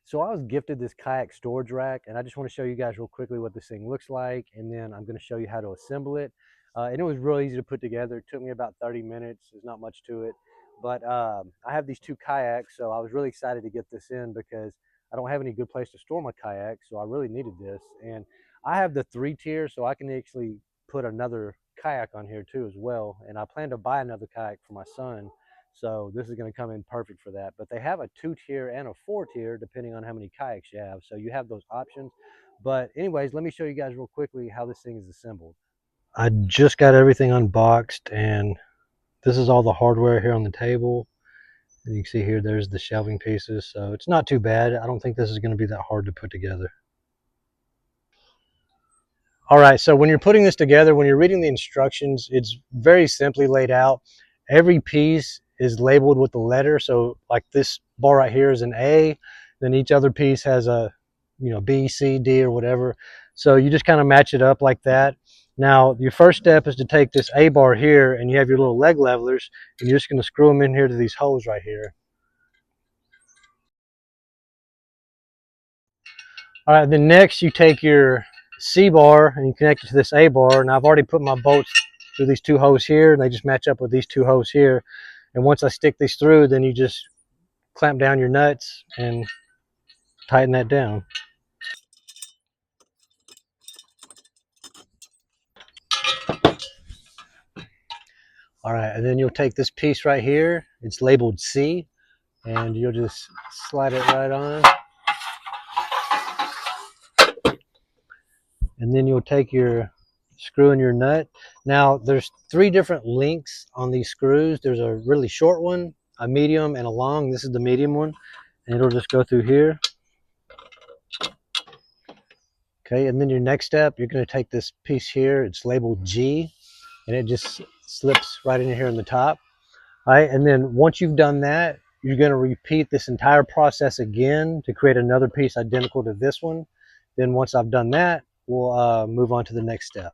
So I was gifted this kayak storage rack, and I just want to show you guys real quickly what this thing looks like, and then I'm going to show you how to assemble it. And it was real easy to put together. It took me about 30 minutes. There's not much to it. But I have these two kayaks, so I was really excited to get this in because I don't have any good place to store my kayak, so I really needed this. And I have the 3-tier, so I can actually put another kayak on here too as well. And I plan to buy another kayak for my son. So this is going to come in perfect for that. But they have a 2-tier and a 4-tier depending on how many kayaks you have. So you have those options. But anyways, let me show you guys real quickly how this thing is assembled. I just got everything unboxed, and this is all the hardware here on the table. And you can see here, there's the shelving pieces. So it's not too bad. I don't think this is going to be that hard to put together. All right, so when you're putting this together, when you're reading the instructions, it's very simply laid out. Every piece is labeled with the letter. So like this bar right here is an A, then each other piece has a, B, C, D, or whatever. So you just kind of match it up like that. Now, your first step is to take this A bar here, and you have your little leg levelers, and you're just going to screw them in here to these holes right here. All right, then next you take your C bar and you connect it to this A bar, and I've already put my bolts through these two holes here, and they just match up with these two holes here. And once I stick these through, then you just clamp down your nuts and tighten that down. All right, and then you'll take this piece right here, it's labeled C, and you'll just slide it right on. And then you'll take your screw and your nut. Now there's 3 different lengths on these screws. There's a really short one, a medium, and a long. This is the medium one, and it'll just go through here. Okay, and then your next step, you're going to take this piece here, it's labeled G, and it just slips right in here in the top. All right, and then once you've done that, you're going to repeat this entire process again to create another piece identical to this one. Then once I've done that, we'll move on to the next step.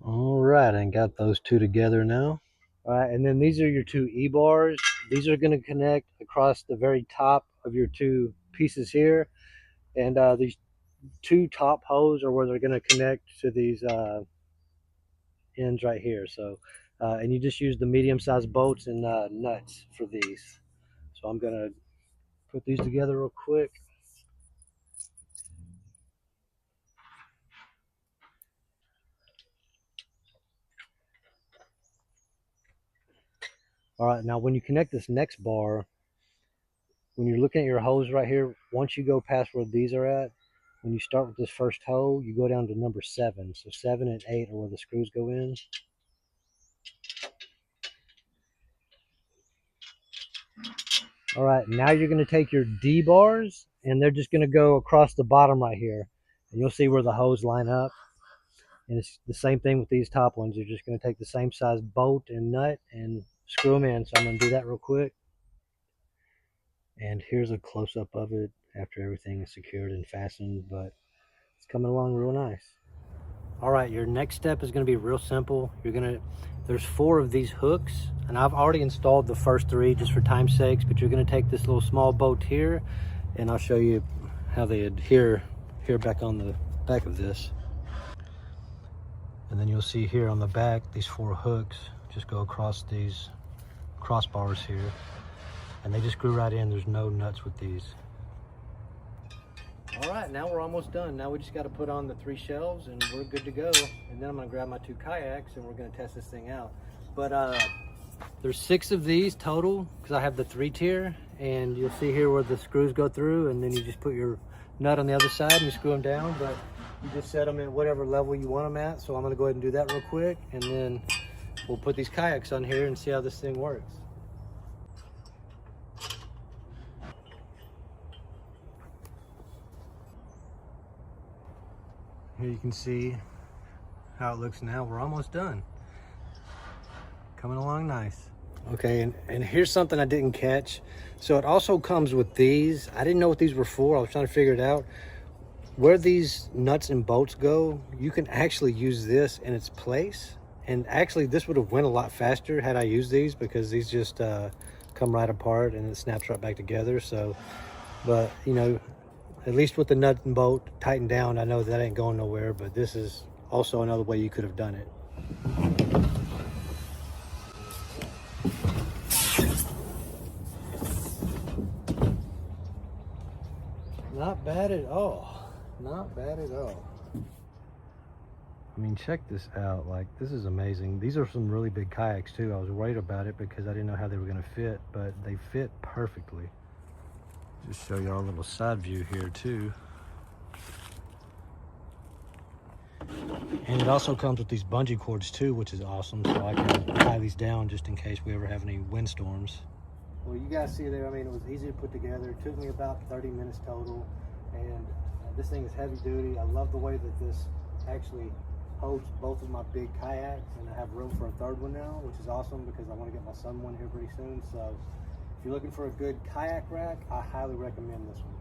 All right, and got those two together now. All right, and then these are your 2 E-bars. These are going to connect across the very top of your 2 pieces here. And these 2 top holes are where they're going to connect to these ends right here. So, and you just use the medium-sized bolts and nuts for these. So I'm going to put these together real quick. All right, now when you connect this next bar, when you're looking at your hose right here, once you go past where these are at, when you start with this first hole, you go down to number 7. So 7 and 8 are where the screws go in. All right, now you're going to take your D bars, and they're just going to go across the bottom right here. And you'll see where the hose line up. And it's the same thing with these top ones. You're just going to take the same size bolt and nut and screw them in. So I'm going to do that real quick. And here's a close-up of it after everything is secured and fastened, but it's coming along real nice. All right, your next step is going to be real simple. There's 4 of these hooks, and I've already installed the first 3 just for time's sakes, but you're going to take this little small bolt here, and I'll show you how they adhere here back on the back of this. And then you'll see here on the back, these 4 hooks just go across these crossbars here, and they just screw right in. There's no nuts with these. All right, now we're almost done. Now we just got to put on the 3 shelves and we're good to go. And then I'm going to grab my 2 kayaks and we're going to test this thing out. But there's 6 of these total because I have the 3-tier, and you'll see here where the screws go through, and then you just put your nut on the other side and you screw them down. But you just set them in whatever level you want them at. So I'm going to go ahead and do that real quick, and then we'll put these kayaks on here and see how this thing works. Here you can see how it looks now. We're almost done. Coming along nice. Okay, and here's something I didn't catch. So it also comes with these. I didn't know what these were for. I was trying to figure it out. Where these nuts and bolts go, you can actually use this in its place. And actually this would have went a lot faster had I used these, because these just come right apart and it snaps right back together. So But you know, at least with the nut and bolt tightened down, I know that ain't going nowhere, but this is also another way you could have done it. Not bad at all. Not bad at all. I mean, check this out. Like, this is amazing. These are some really big kayaks too. I was worried about it because I didn't know how they were going to fit, but they fit perfectly. Just show y'all a little side view here too. And it also comes with these bungee cords too, which is awesome. So I can tie these down just in case we ever have any windstorms. Well, you guys see there, I mean, it was easy to put together. It took me about 30 minutes total. And this thing is heavy duty. I love the way that this actually holds both of my big kayaks, and I have room for a third one now, which is awesome because I want to get my son one here pretty soon. So if you're looking for a good kayak rack, I highly recommend this one.